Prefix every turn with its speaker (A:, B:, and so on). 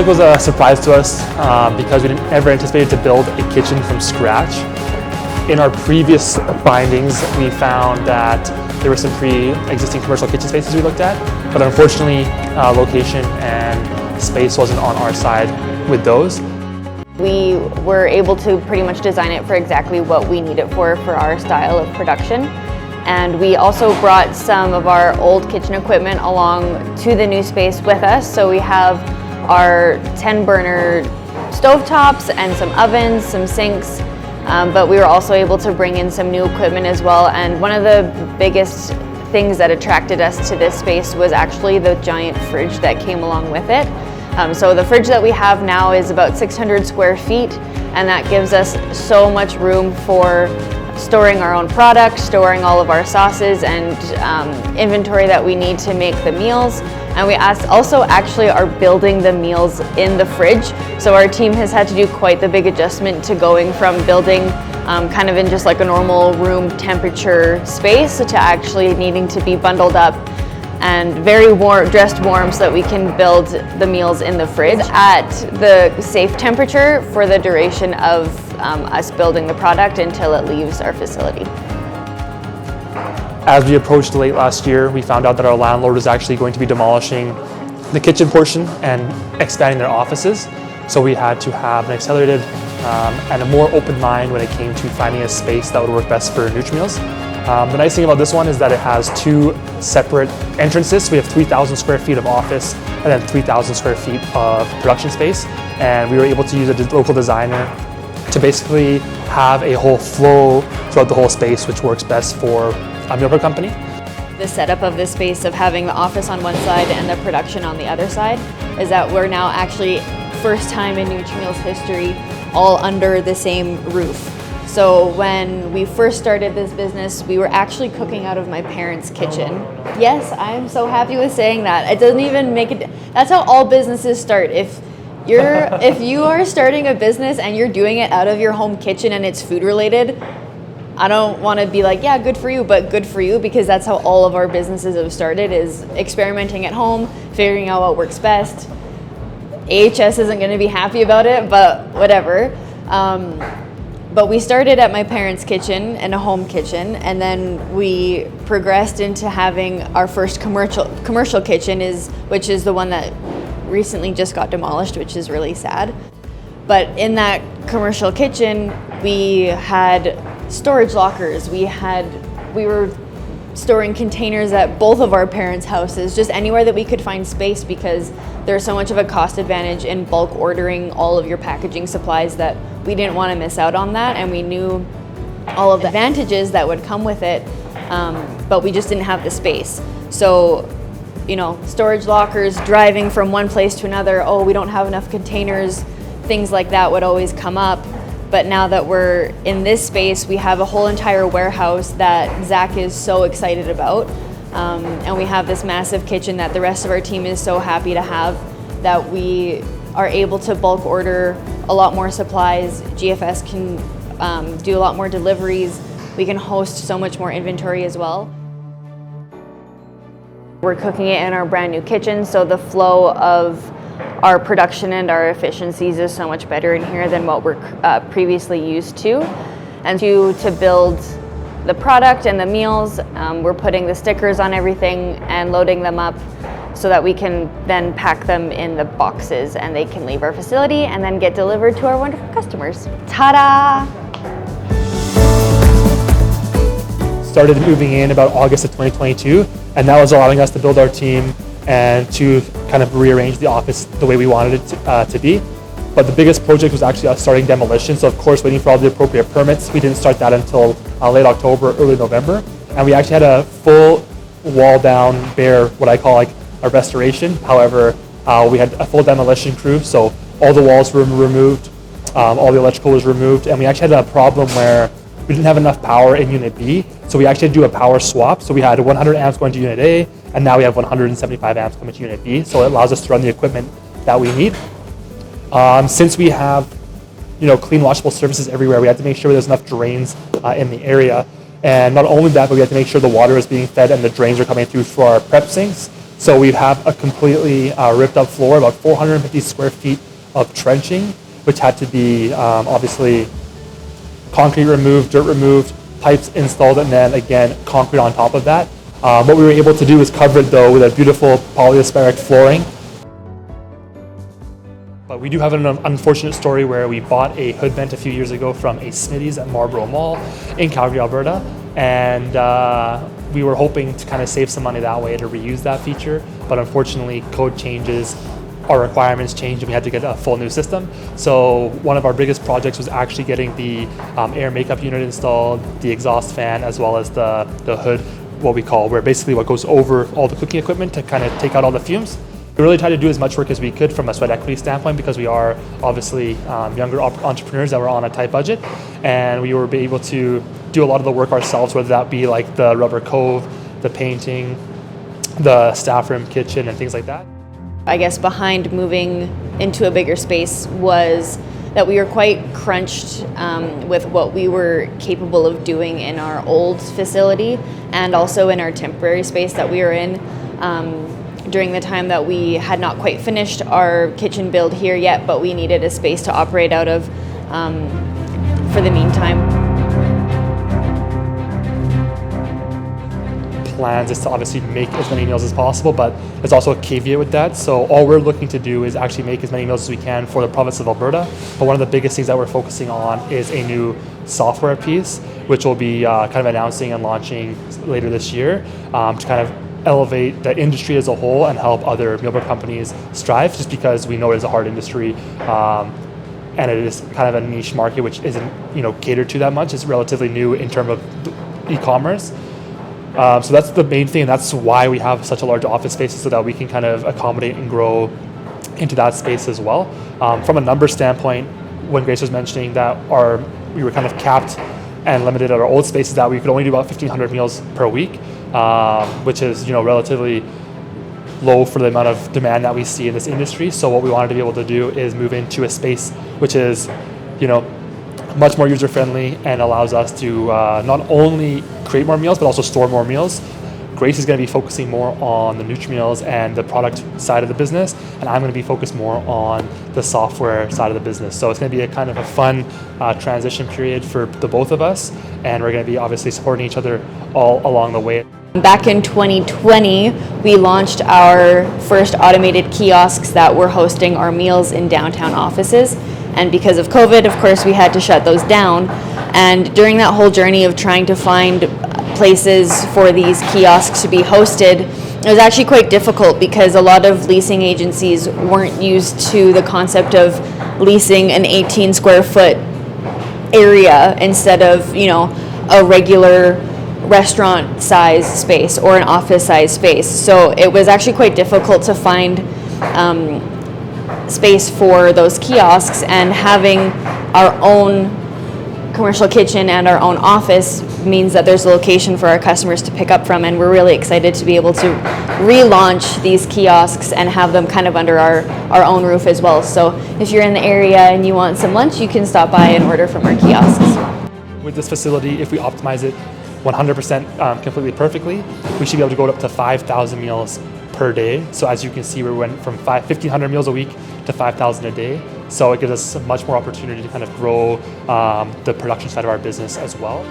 A: was a surprise to us because we didn't ever anticipated to build a kitchen from scratch. In our previous findings, we found that there were some pre-existing commercial kitchen spaces we looked at, but unfortunately, location and space wasn't on our side with those.
B: We were able to pretty much design it for exactly what we need it for our style of production. And we also brought some of our old kitchen equipment along to the new space with us. So we have our 10-burner stovetops and some ovens, some sinks, but we were also able to bring in some new equipment as well. And one of the biggest things that attracted us to this space was actually the giant fridge that came along with it. So the fridge that we have now is about 600 square feet, and that gives us so much room for storing our own products, storing all of our sauces and inventory that we need to make the meals. And we also actually are building the meals in the fridge. So our team has had to do quite the big adjustment to going from building kind of in just like a normal room temperature space to actually needing to be bundled up and very warm, dressed warm, so that we can build the meals in the fridge at the safe temperature for the duration of us building the product until it leaves our facility.
A: As we approached late last year, we found out that our landlord was actually going to be demolishing the kitchen portion and expanding their offices. So we had to have an accelerated and a more open mind when it came to finding a space that would work best for Nutrimeals. The nice thing about this one is that it has two separate entrances. So we have 3,000 square feet of office and then 3,000 square feet of production space. And we were able to use a local designer to basically have a whole flow throughout the whole space, which works best for a meal prep company.
B: The setup of this space of having the office on one side and the production on the other side is that we're now actually, first time in Nutrimeals history, all under the same roof. So when we first started this business, we were actually cooking out of my parents' kitchen. Yes, I'm so happy with saying that. It doesn't even make it, that's how all businesses start. If you are starting a business and you're doing it out of your home kitchen and it's food related, I don't want to be like, yeah, good for you, but good for you, because that's how all of our businesses have started, is experimenting at home, figuring out what works best. AHS isn't going to be happy about it, but whatever. But we started at my parents' kitchen and a home kitchen, and then we progressed into having our first commercial kitchen, which is the one that recently just got demolished, which is really sad. But in that commercial kitchen, we had storage lockers. We were storing containers at both of our parents' houses, just anywhere that we could find space, because there's so much of a cost advantage in bulk ordering all of your packaging supplies that we didn't want to miss out on that, and we knew all of the advantages that would come with it, but we just didn't have the space. So, storage lockers, driving from one place to another, oh, we don't have enough containers, things like that would always come up. But now that we're in this space, we have a whole entire warehouse that Zach is so excited about. And we have this massive kitchen that the rest of our team is so happy to have, that we are able to bulk order a lot more supplies. GFS can do a lot more deliveries. We can host so much more inventory as well. We're cooking it in our brand new kitchen, so the flow of our production and our efficiencies is so much better in here than what we're previously used to. And to build the product and the meals, we're putting the stickers on everything and loading them up so that we can then pack them in the boxes and they can leave our facility and then get delivered to our wonderful customers. Ta-da!
A: Started moving in about August of 2022, and that was allowing us to build our team and to kind of rearrange the office the way we wanted it to be. But the biggest project was actually us starting demolition. So of course, waiting for all the appropriate permits. We didn't start that until late October, early November. And we actually had a full wall down, bare, what I call like a restoration. However, we had a full demolition crew. So all the walls were removed, all the electrical was removed. And we actually had a problem where we didn't have enough power in Unit B. So we actually had to do a power swap. So we had 100 amps going to Unit A, and now we have 175 amps coming to Unit B. So it allows us to run the equipment that we need. Since we have, clean washable surfaces everywhere, we had to make sure there's enough drains in the area. And not only that, but we had to make sure the water is being fed and the drains are coming through for our prep sinks. So we have a completely ripped up floor, about 450 square feet of trenching, which had to be obviously concrete removed, dirt removed, pipes installed, and then again, concrete on top of that. What we were able to do is cover it though with a beautiful polyaspheric flooring. But we do have an unfortunate story where we bought a hood vent a few years ago from a Smitty's at Marlborough Mall in Calgary, Alberta, and we were hoping to kind of save some money that way to reuse that feature, but unfortunately code changes, our requirements changed, and we had to get a full new system. So one of our biggest projects was actually getting the air makeup unit installed, the exhaust fan, as well as the hood, what we call, where basically what goes over all the cooking equipment to kind of take out all the fumes. We really tried to do as much work as we could from a sweat equity standpoint, because we are obviously younger entrepreneurs that were on a tight budget, and we were able to do a lot of the work ourselves, whether that be like the rubber cove, the painting, the staff room, kitchen, and things like that.
B: I guess behind moving into a bigger space was that we were quite crunched with what we were capable of doing in our old facility and also in our temporary space that we were in. During the time that we had not quite finished our kitchen build here yet, but we needed a space to operate out of for the meantime.
A: Plans is to obviously make as many meals as possible, but there's also a caveat with that. So all we're looking to do is actually make as many meals as we can for the province of Alberta. But one of the biggest things that we're focusing on is a new software piece, which we'll be kind of announcing and launching later this year to kind of elevate the industry as a whole and help other meal prep companies strive, just because we know it is a hard industry and it is kind of a niche market which isn't catered to that much. It's relatively new in terms of e-commerce. So that's the main thing, and that's why we have such a large office space, so that we can kind of accommodate and grow into that space as well. From a number standpoint, when Grace was mentioning that we were kind of capped and limited at our old spaces, that we could only do about 1,500 meals per week, which is relatively low for the amount of demand that we see in this industry. So what we wanted to be able to do is move into a space which is much more user-friendly and allows us to not only create more meals but also store more meals. Grace is going to be focusing more on the Nutrimeals and the product side of the business, and I'm going to be focused more on the software side of the business. So it's going to be a kind of a fun transition period for the both of us, and we're going to be obviously supporting each other all along the way.
B: Back in 2020, we launched our first automated kiosks that were hosting our meals in downtown offices. And because of COVID, of course, we had to shut those down. And during that whole journey of trying to find places for these kiosks to be hosted, it was actually quite difficult because a lot of leasing agencies weren't used to the concept of leasing an 18 square foot area instead of, a regular restaurant size space or an office size space. So it was actually quite difficult to find space for those kiosks, and having our own commercial kitchen and our own office means that there's a location for our customers to pick up from, and we're really excited to be able to relaunch these kiosks and have them kind of under our own roof as well. So if you're in the area and you want some lunch, you can stop by and order from our kiosks.
A: With this facility, if we optimize it 100% completely perfectly, we should be able to go up to 5,000 meals per day. So as you can see, we went from 1,500 meals a week to 5,000 a day. So it gives us much more opportunity to kind of grow the production side of our business as well.